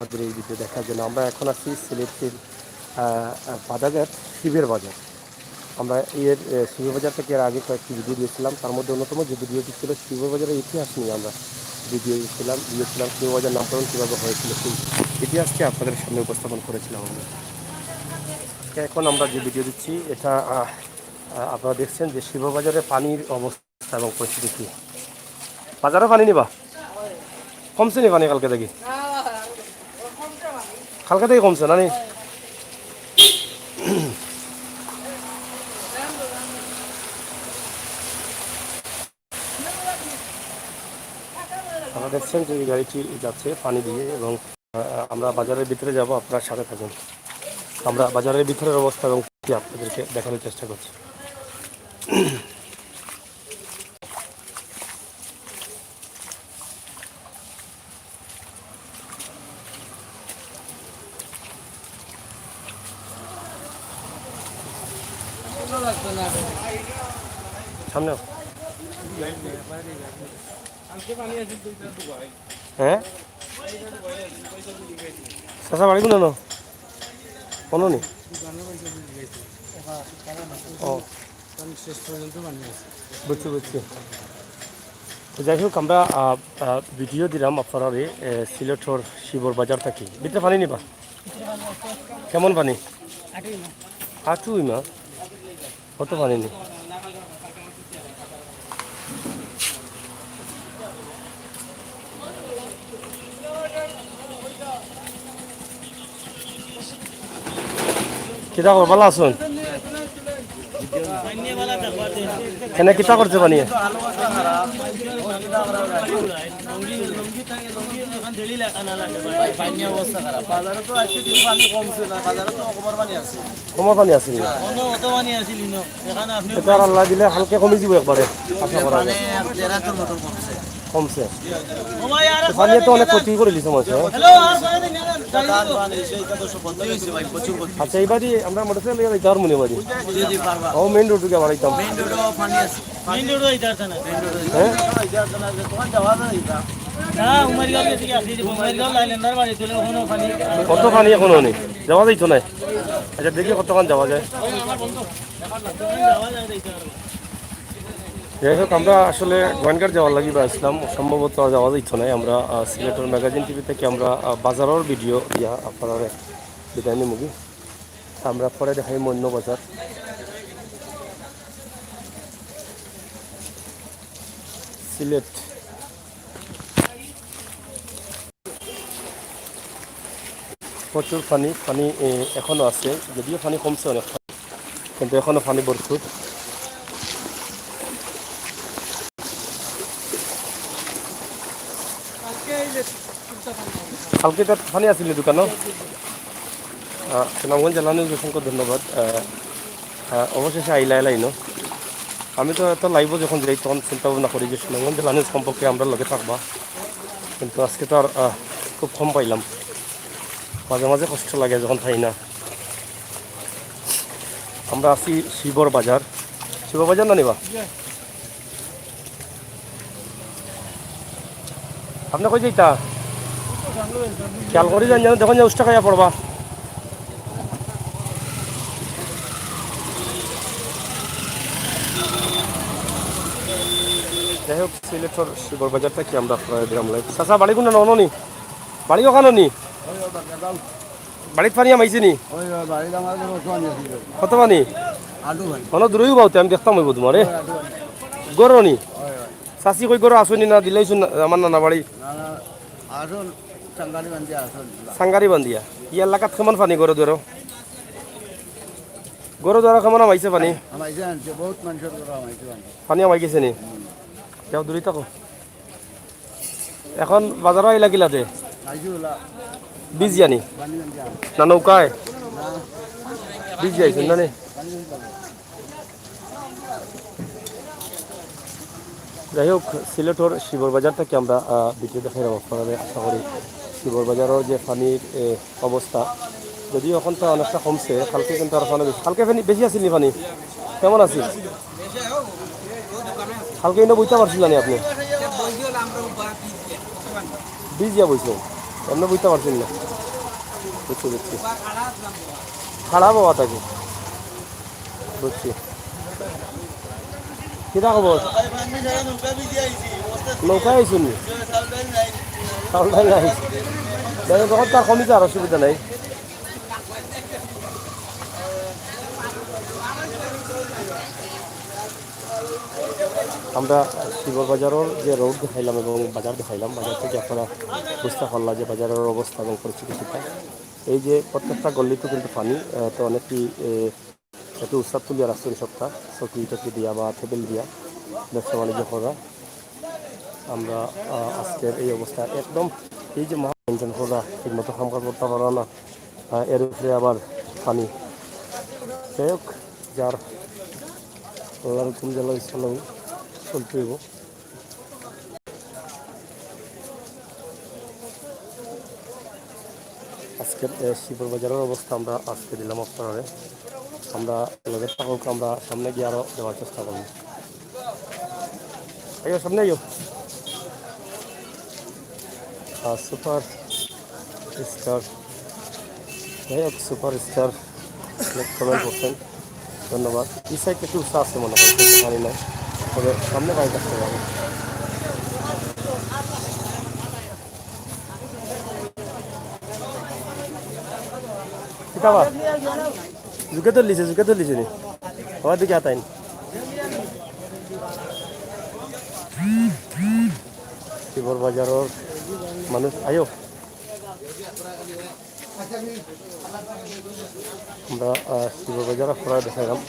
আমাদের এই ভিডিও দেখার জন্য। আমরা এখন আছি সিলেটের বাজারের শিবের বাজার। আমরা এর শিবের বাজার থেকে এর আগে কয়েকটি ভিডিও দিয়েছিলাম, তার মধ্যে অন্যতম যে ভিডিওটি ছিল শিবের বাজারের ইতিহাস নিয়ে আমরা ভিডিও দিয়েছিলাম শিবের বাজার নামকরণ কীভাবে হয়েছিল সেই ইতিহাসকে আপনাদের সামনে উপস্থাপন করেছিলাম আমরা। এখন আমরা যে ভিডিও দিচ্ছি এটা আপনারা দেখছেন যে শিববাজারে পানির অবস্থা এবং পরিস্থিতি কী। বাজারে পানি নিবা কমছে নি পানি কালকে থেকে? কালকে থেকে কমছে না নি? আপনারা দেখছেন যে এই গাড়িটি যাচ্ছে পানি দিয়ে এবং আমরা বাজারের ভিতরে যাব, আপনার সাথে থাকুন। আমরা বাজারের ভিতরের অবস্থা এবং কি আপনাদেরকে দেখানোর চেষ্টা করছি। সামনে হ্যাঁ চাষা বাড়ি কোনো কোনো নি ও বুঝছি বুঝছি। যাই হোক আমরা ভিডিও দিলাম আপনারা সিলেটর শিবর বাজার থাকি ভিতরে পানি নিবা কেমন পানি? হাঁটু ইমা কত পানি নি? কিতা কর ভালো আসুন এনে কিতা করছে বানিয়ে কমার পানি আছে আল্লাহ দিলে হালকা কমে যাব একবারে আশা করা কমছে পানি তো অনেক ক্ষতি করে দিচ্ছে মানুষ। আচ্ছা এইবারই আমরা মোটরসাইকেল লিয়ে যাইতে মনে বাড়ি ও মেইন রোড ঢুকে বাড়াইতাম কত পানি এখনো নেই যাওয়া যাইতো না। আচ্ছা দেখি কতক্ষণ যাওয়া যায়। যাই হোক আমরা আসলে গোয়েনঘাট যাওয়ার লাগি আসলাম, সম্ভবত যাওয়া যাইতো না। আমরা সিলেটের ম্যাগাজিন টিভি থেকে আমরা বাজারের ভিডিও দিয়া আপনারা বিদায় নিমুগি। আমরা পরে দেখাই অন্য বাজার। সিলেট প্রচুর পানি এখনো আছে, যদিও পানি কমছে অনেক, কিন্তু এখনো পানি ভরপুর। কালকে তার পানি আসছিল দোকানও। সুনামগঞ্জ জেলা নিউজ অসংখ্য ধন্যবাদ। অবশেষে আইলাই ন আমি তো এত লাইভ যখন যাই তখন চিন্তা ভাবনা করি যে সুনামগঞ্জ জেলা নিউজ সম্পর্কে আমরা লগে থাকবা, কিন্তু আজকে তো আর খুব কম পাইলাম। মাঝে মাঝে কষ্ট লাগে যখন থাই না। আমরা আছি শিবর বাজার না নিবা আপনি কই যাইতা খেয়াল করি যান যেন দেখুন যে উষ্টা খাইয়া পড়বা। যাই হোক সিলেটর শিবর বাজার থেকে আমরা দিলাম লাইভ। চাচা বাড়ি কোন ননি বাড়ি ওখানো নি বাড়িত পানি আমাইছে নি কত পানি কোনো দূরেও পাওতে আমি দেখতাম হইব তোমার গরো নি চাষি কই গরো আসুনি না দিলেইছুন আমার নানা বাড়ি সাংগারি বান্ধিয়া ই এলাকাত কেমন পানি গরো দ্বারা কেমন আমাইছে পানি পানি আমাই গেছে নি যাও দূরে থাকো। এখন বাজারও আইলা গিলাতে বীজ জানি না নৌকায় বীজ যাইছেন না? যাই হোক সিলেটর শিবর বাজার থেকে আমরা ভিডিও দেখাই দেবো আপনাদের। আশা করি শিবর বাজারের যে পানির অবস্থা, যদিও এখন তো অনেকটা কমছে, কালকে কিন্তু আর পানি কালকে বেশি আসেনি পানি কেমন আছে? কালকে কিন্তু বইতে পারছিলেন আপনি বীজ দিয়া বইছেন এমনি বুঝতে পারছেন না। বুঝছি বুঝছি খারাপ হওয়া থাকে বুঝছি কিনা খবর নৌকায় আইসুন নি চাউল ডাল নাই তখন তার কমিতে আর অসুবিধা নাই আমরা শিবর বাজারের যে রোড দেখাইলাম এবং বাজার দেখাইলাম বাজার থেকে আপনারা বুঝতে পারলাম যে বাজারের অবস্থা এবং পরিস্থিতি সেটা এই যে প্রত্যেকটা গল্লিতে কিন্তু পানি তো অনেকই একটু উৎসাহ তুলিয়া রাখছে সপ্তাহ চকি টকি দিয়া বা টেবিল দিয়া ব্যবসা বাণিজ্য করা আমরা আজকের এই অবস্থা একদম এই যে মহাঞ্জন করা ঠিকমতো কাম কাজ করতে পারো না এর উপরে আবার পানি যাই হোক যার আল্লাহর হুকুম জাল্লাহ ইসলাম চলতে হইব আজকের শিবর বাজারের অবস্থা আমরা আজকে দিলাম আপনারা আমরা লগের থাকুক আমরা সামনে গিয়ে আরও দেওয়ার চেষ্টা করব আইও সামনে আইও সুপার স্টার যাই হোক সুপার স্টার কমেন্ট করছেন ধন্যবাদ এই সাইডে একটু উৎসাহ আছে মনে হয় পানি নাই তবে সামনে গাড়ি আসতে পারবে কিতাবা জুকে তো লিছে রে আমার দিকে আতাইন শিবর বাজারের মানুষ আয়ো আমরা শিবর বাজার আপনারা দেখাইলাম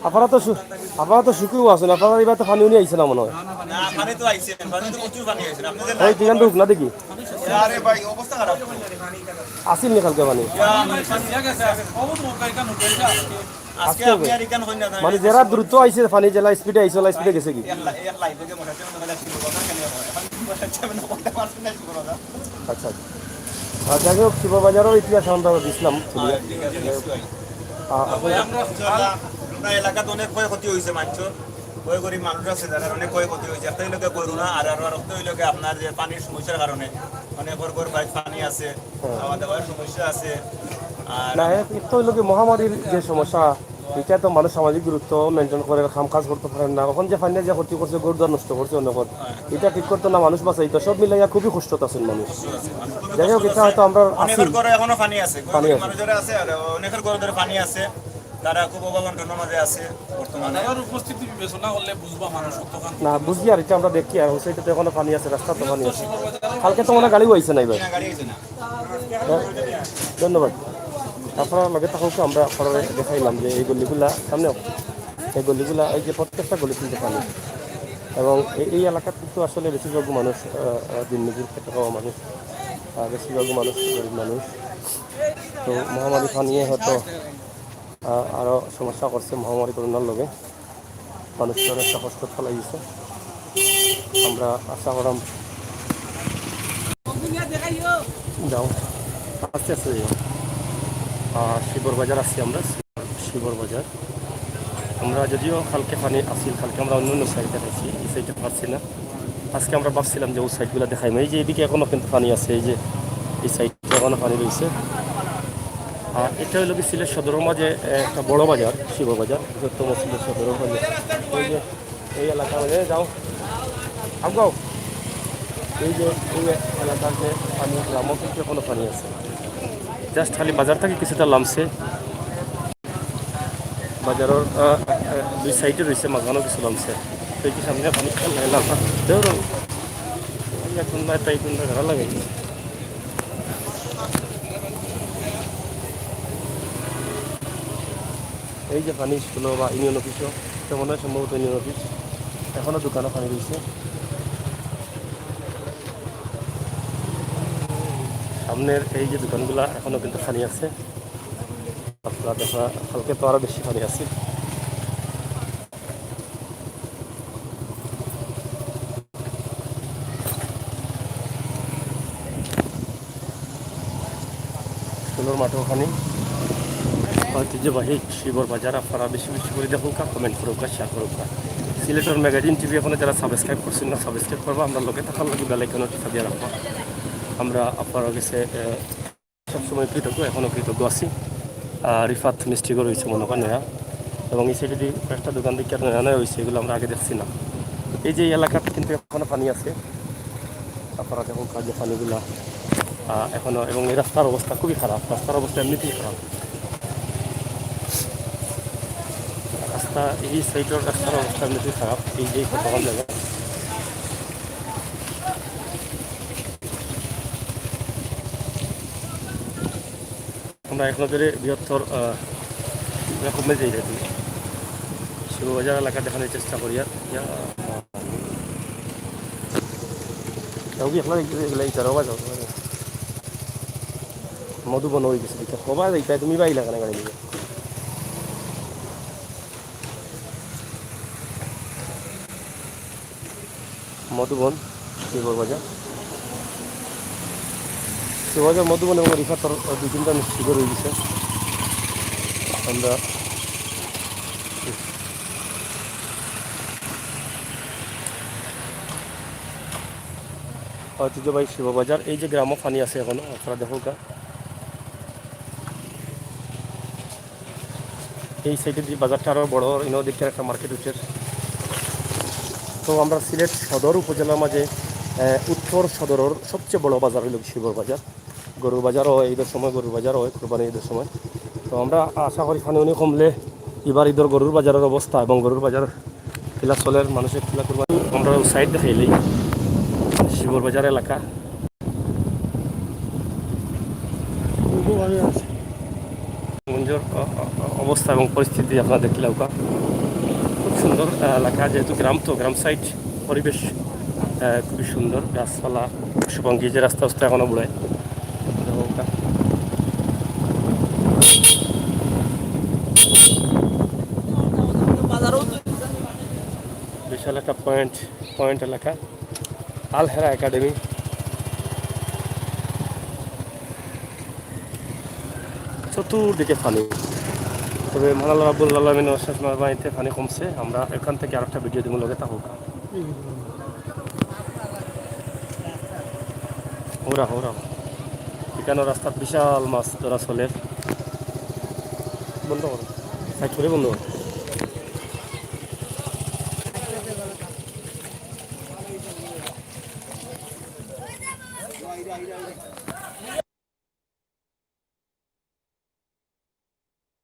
আপনারা তো শুকিও আছেন আপনারা এবার তো পানি উনি আইছে না মনে হয় ওই দিগান ঢুক না দেখি আসিল নি কালকে পানি মানে যারা দ্রুত আইছে পানি জেলা স্পিডে আইছে স্পিডে গেছে কি আচ্ছা যাই হোক শিববাজারের ইতিহাস আমরা দিছিলাম এলাকাতে অনেক ক্ষয়ক্ষতি হয়েছে মানুষের ক্ষয় গরিব মানুষ আছে যারা অনেক ক্ষয়ক্ষতি হয়েছে একটা লোকে করোনা আর লোকে আপনার যে পানির সমস্যার কারণে অনেক ঘর বাড়ি পানি আছে খাওয়া দাওয়ার সমস্যা আছে আর না একটু লোকে মহামারীর যে সমস্যা এটা তো মানুষ সামাজিক গুরুত্ব মেনটেন করে কাম কাজ করতে পারেন না এখন যে ফাইনাল যে ক্ষতি করছে গরুদার নষ্ট করছে অনেক এটা ঠিক করতে না মানুষ বাঁচাই তো সব মিলাইয়া খুবই কষ্টত আছেন মানুষ যাই হোক এটা হয়তো আমরা অনেকের ঘরে এখনো পানি আছে মানুষের আছে আর অনেকের ঘরে পানি আছে তারা খুব অবগণ্ঠনের মাঝে আছে বর্তমানে উপস্থিতি বিবেচনা করলে বুঝবা মানুষ না বুঝি আর এটা আমরা দেখি আর সেইটাতে এখনো পানি আছে রাস্তা তো পানি আছে কালকে তো মনে গাড়িও আইছে না এবার ধন্যবাদ আপনারা লগে থাকুক আমরা আপনারা দেখাইলাম যে এই গলিগুলা সামনেও এই গলিগুলা এই যে প্রত্যেকটা গলি কিন্তু পানি এবং এই এলাকার কিন্তু আসলে বেশিরভাগ মানুষ দিনমজুর খেতে পাওয়া মানুষ বেশিরভাগ মানুষ গরিব মানুষ তো মহামারী পানিয়ে হয়তো আরও সমস্যা করছে মহামারী করোনার লগে মানুষের অনেকটা কষ্ট ফলাই দিচ্ছে আমরা আশা করাম যাও আস্তে আস্তে যাও শিবর বাজার আসছি আমরা শিবর বাজার আমরা যদিও কালকে পানি আসছিল কালকে আমরা অন্য অন্য সাইড দেখাইছি এই সাইডে পারছি না আজকে আমরা ভাবছিলাম যে ওই সাইডগুলো দেখাই এই যে এদিকে এখনও কিন্তু পানি আছে এই যে এই সাইডে এখনও পানি রয়েছে আর এটা হলো কি সিলেট সদরের মাঝে একটা বড় বাজার শিব বাজার বৃহত্তম সিলেট সদরের বাজার এই যে এই এলাকা মানে যাও আগাও এই যে এই এলাকার যে পানি গ্রামও কিন্তু এখনও পানি আছে জাস্ট খালি বাজার থেকে কিছুটা নামছে বাজারের দুই সাইডে রয়েছে মাঝখানেও কিছু নামছে তো এই সামনে পানি নামা ধরো এখন তাই কোনটা ঘর লাগাই এই যে পানি স্কুল বা ইউনিয়ন অফিসও তো মনে হয় সম্ভবত ইউনিয়ন অফিস এখনও দোকানও পানি রয়েছে সামনের এই যে দোকানগুলো এখনও কিন্তু পানি আছে আপনারা দেখা কালকে তো আরও বেশি পানি আছে স্কুলের মাঠেও পানি ঐতিহ্যবাহী শিবর বাজার আপনারা বেশি বেশি করে দেখুক কমেন্ট করুক শেয়ার করুক সিলেটের ম্যাগাজিন টিভি এখন যারা সাবস্ক্রাইব করছেন না সাবস্ক্রাইব করবো আমরা লোকে থাকার লাগে বেলাইকনও টিপা দিয়ে রাখবো আমরা আপনারা কাছে সবসময় কৃতজ্ঞ, এখনও কৃতজ্ঞ আছি। রিফাত মিষ্টি করে হয়েছে মনে করেন এরা, এবং এই সাইডে যে কয়েকটা দোকান দিকে আনা হয়েছে, এগুলো আমরা আগে দেখছি না। এই যে এলাকাতে কিন্তু এখনও পানি আছে, আপনারা দেখুন কাজে পানিগুলো এখনও, এবং এই রাস্তার অবস্থা খুবই খারাপ, রাস্তার অবস্থা এমনিতেই খারাপ। রাস্তা এই সাইডের রাস্তার অবস্থা এমনিতেই খারাপ, এই যে কতক্ষণ জায়গা। আমরা এক নজরে বৃহত্তর কমে যাই রেখি শিববাজার এলাকা দেখানোর চেষ্টা করি। আর মধুবন হয়ে গেছে দিকে সবাই এইটাই তুমি বাইলা কেন গাড়ি নিয়ে মধুবন শিববাজার শিববাজার মধুবন এবং রিফাতর দুই তিনটা শিবির হয়ে গেছে। আমরা ঐতিহ্যবাহী শিববাজার, এই যে গ্রামও পানি আছে এখনো, আপনারা দেখো গা। এই সাইডে যে বাজারটা আরও বড়, ইনো দিকটা একটা মার্কেট হচ্ছে। তো আমরা সিলেট সদর উপজেলার মাঝে উত্তর সদরের সবচেয়ে বড় বাজার হইল শিবর বাজার। গরুর বাজারও হয় ঈদের সময়, গরুর বাজারও হয় কোরবানি ঈদের সময়। তো আমরা আশা করি পানি উনি কমলে এবার ঈদের গরুর বাজারের অবস্থা এবং গরুর বাজার কিলা চলের মানুষের কিলা কোরবানি আমরা সাইড দেখাইলেই শিবর বাজার এলাকা মঞ্জুর অবস্থা এবং পরিস্থিতি আপনারা দেখলেও খুব সুন্দর এলাকা, যেহেতু গ্রাম, তো গ্রাম সাইড পরিবেশ খুবই সুন্দর, গাছপালা পশুপাঙ্খি, যে রাস্তা রাস্তা এখনো বুড়ায়। বিশাল একটা পয়েন্ট এলাকা, আল হেরা একাডেমি। চতুর্দিকে পানি, তবে মালাল রাব্বুল আলামিন শেষ মেহরবানিতে পানি কমছে। আমরা এখান থেকে আরেকটা ভিডিও দিব লগে, তা হোক ওরা এখানে রাস্তার বিশাল মাছ ধরা চলে। বন্ধ করো, সাইড করে বন্ধ করো।